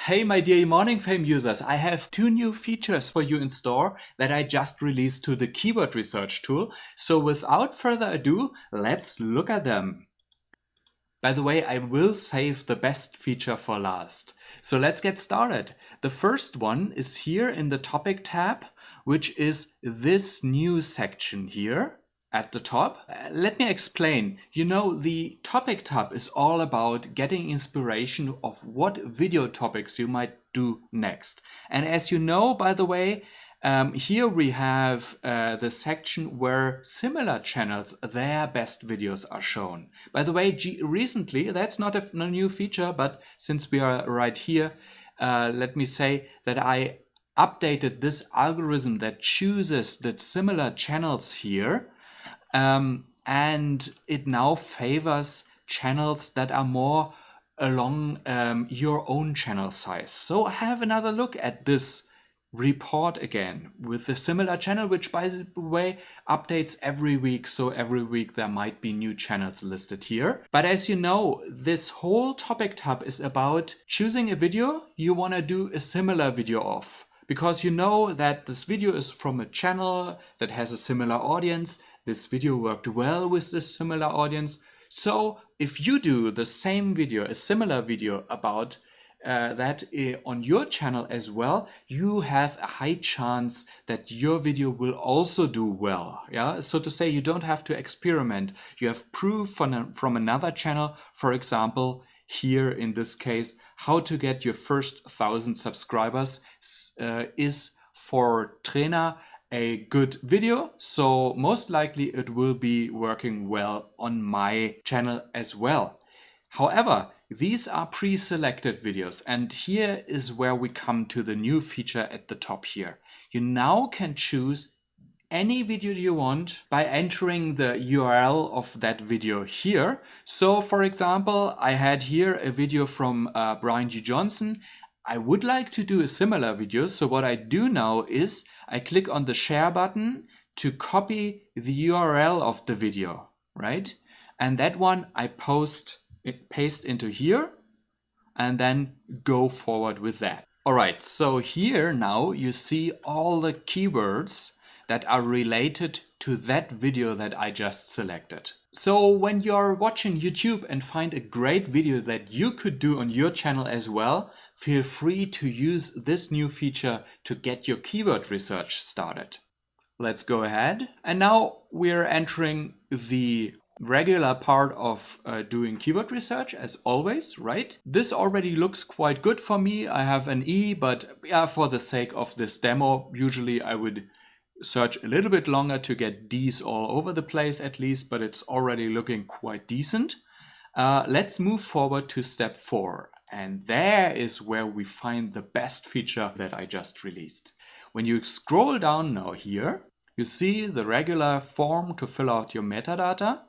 Hey my dear Morning Fame users, I have two new features for you in store that I just released to the keyword research tool. So without further ado, let's look at them. By the way, I will save the best feature for last. So let's get started. The first one is here in the topic tab, which is this new section here at the top. Let me explain. You know, the topic tab is all about getting inspiration of what video topics you might do next. And as you know, by the way, here we have the section where similar channels, their best videos are shown. By the way, recently, that's not a new feature, but since we are right here, let me say that I updated this algorithm that chooses the similar channels here, and it now favors channels that are more along your own channel size. So have another look at this report again with a similar channel, which by the way updates every week. So every week there might be new channels listed here. But as you know, this whole topic tab is about choosing a video you want to do a similar video of, because you know that this video is from a channel that has a similar audience. This video worked well with this similar audience. So if you do the same video, a similar video about that on your channel as well, you have a high chance that your video will also do well. Yeah, so to say, you don't have to experiment. You have proof from another channel, for example, here in this case, how to get your first 1,000 subscribers is for Trainer a good video. So most likely it will be working well on my channel as well. However, these are pre-selected videos, and here is where we come to the new feature at the top here. You now can choose any video you want by entering the URL of that video here. So for example, I had here a video from Brian G. Johnson. I would like to do a similar video. So what I do now is I click on the share button to copy the URL of the video, right? And that one I paste into here and then go forward with that. All right, so here now you see all the keywords that are related to that video that I just selected. So when you're watching YouTube and find a great video that you could do on your channel as well, feel free to use this new feature to get your keyword research started. Let's go ahead. And now we're entering the regular part of doing keyword research as always, right? This already looks quite good for me. I have an E, but yeah, for the sake of this demo, usually I would search a little bit longer to get D's all over the place at least, but it's already looking quite decent. Let's move forward to step 4. And there is where we find the best feature that I just released. When you scroll down now here, you see the regular form to fill out your metadata.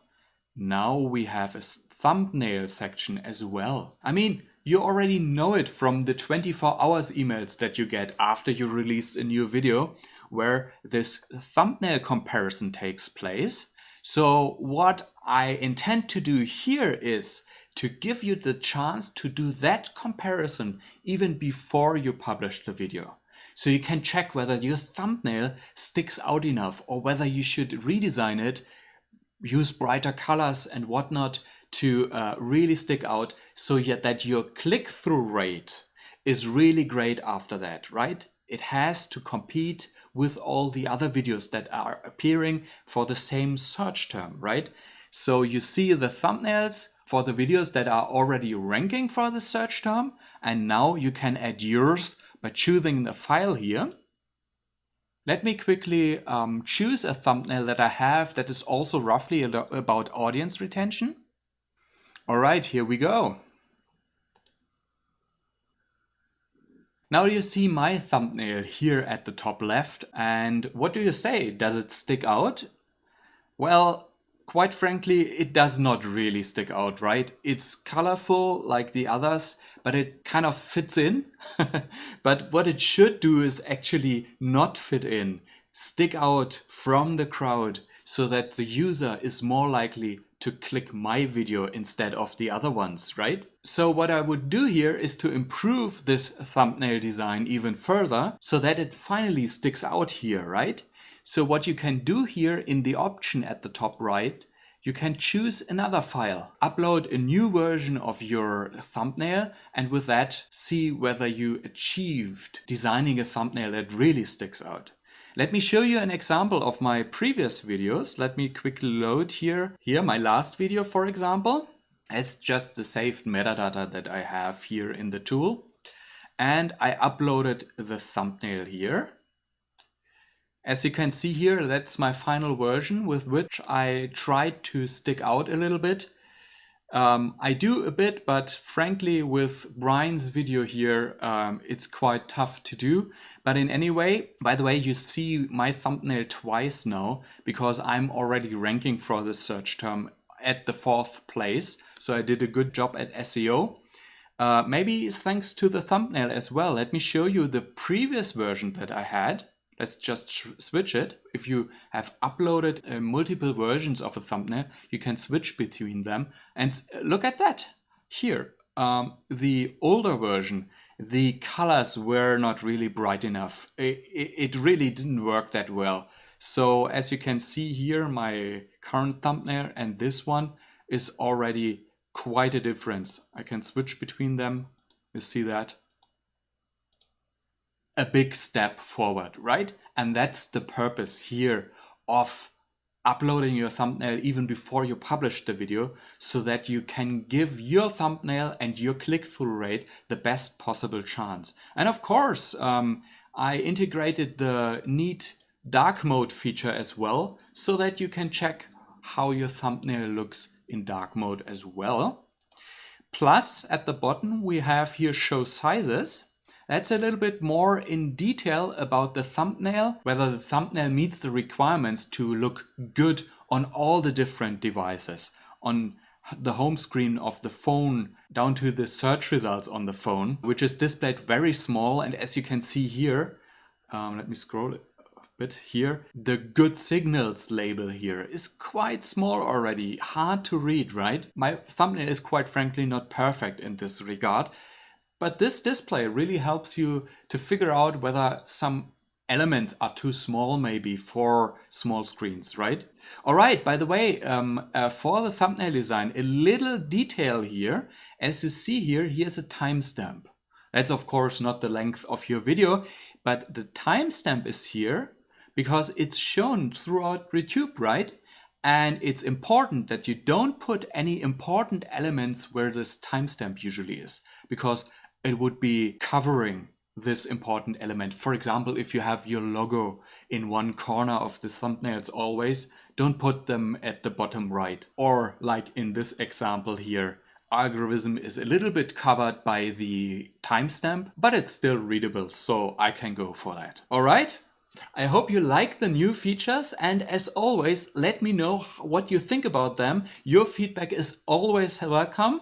Now we have a thumbnail section as well. I mean, you already know it from the 24 hours emails that you get after you release a new video, where this thumbnail comparison takes place. So what I intend to do here is to give you the chance to do that comparison even before you publish the video. So you can check whether your thumbnail sticks out enough or whether you should redesign it, use brighter colors and whatnot to really stick out, so that your click-through rate is really great after that, right? It has to compete with all the other videos that are appearing for the same search term, right? So you see the thumbnails for the videos that are already ranking for the search term, and now you can add yours by choosing the file here. Let me quickly choose a thumbnail that I have that is also roughly about audience retention. All right, here we go. Now you see my thumbnail here at the top left, and what do you say? Does it stick out? Well, quite frankly, it does not really stick out, right? It's colorful like the others, but it kind of fits in. But what it should do is actually not fit in, stick out from the crowd, so that the user is more likely to click my video instead of the other ones, right? So what I would do here is to improve this thumbnail design even further so that it finally sticks out here, right? So what you can do here in the option at the top right, you can choose another file, upload a new version of your thumbnail, and with that see whether you achieved designing a thumbnail that really sticks out. Let me show you an example of my previous videos. Let me quickly load here. Here, my last video, for example, as just the saved metadata that I have here in the tool. And I uploaded the thumbnail here. As you can see here, that's my final version with which I tried to stick out a little bit. I do a bit, but frankly, with Brian's video here, it's quite tough to do. But in any way, by the way, you see my thumbnail twice now because I'm already ranking for the search term at the 4th place. So I did a good job at SEO. Maybe thanks to the thumbnail as well. Let me show you the previous version that I had. Let's just switch it. If you have uploaded multiple versions of a thumbnail, you can switch between them. And look at that. Here, the older version, the colors were not really bright enough. It really didn't work that well. So as you can see here, my current thumbnail and this one is already quite a difference. I can switch between them. You see that? A big step forward, right? And that's the purpose here of uploading your thumbnail even before you publish the video, so that you can give your thumbnail and your click-through rate the best possible chance. And of course, I integrated the neat dark mode feature as well, so that you can check how your thumbnail looks in dark mode as well. Plus, at the bottom, we have here show sizes. That's a little bit more in detail about the thumbnail, whether the thumbnail meets the requirements to look good on all the different devices, on the home screen of the phone, down to the search results on the phone, which is displayed very small. And as you can see here, let me scroll a bit here, the good signals label here is quite small already, hard to read, right? My thumbnail is quite frankly not perfect in this regard. But this display really helps you to figure out whether some elements are too small maybe for small screens, right? All right, by the way, for the thumbnail design, a little detail here. As you see here, here's a timestamp. That's of course not the length of your video, but the timestamp is here because it's shown throughout YouTube, right? And it's important that you don't put any important elements where this timestamp usually is, because it would be covering this important element. For example, if you have your logo in one corner of the thumbnails always, don't put them at the bottom right. Or like in this example here, algorithm is a little bit covered by the timestamp, but it's still readable, so I can go for that. All right? I hope you like the new features, and as always, let me know what you think about them. Your feedback is always welcome.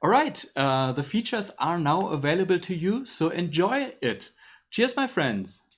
All right, the features are now available to you, so enjoy it. Cheers, my friends.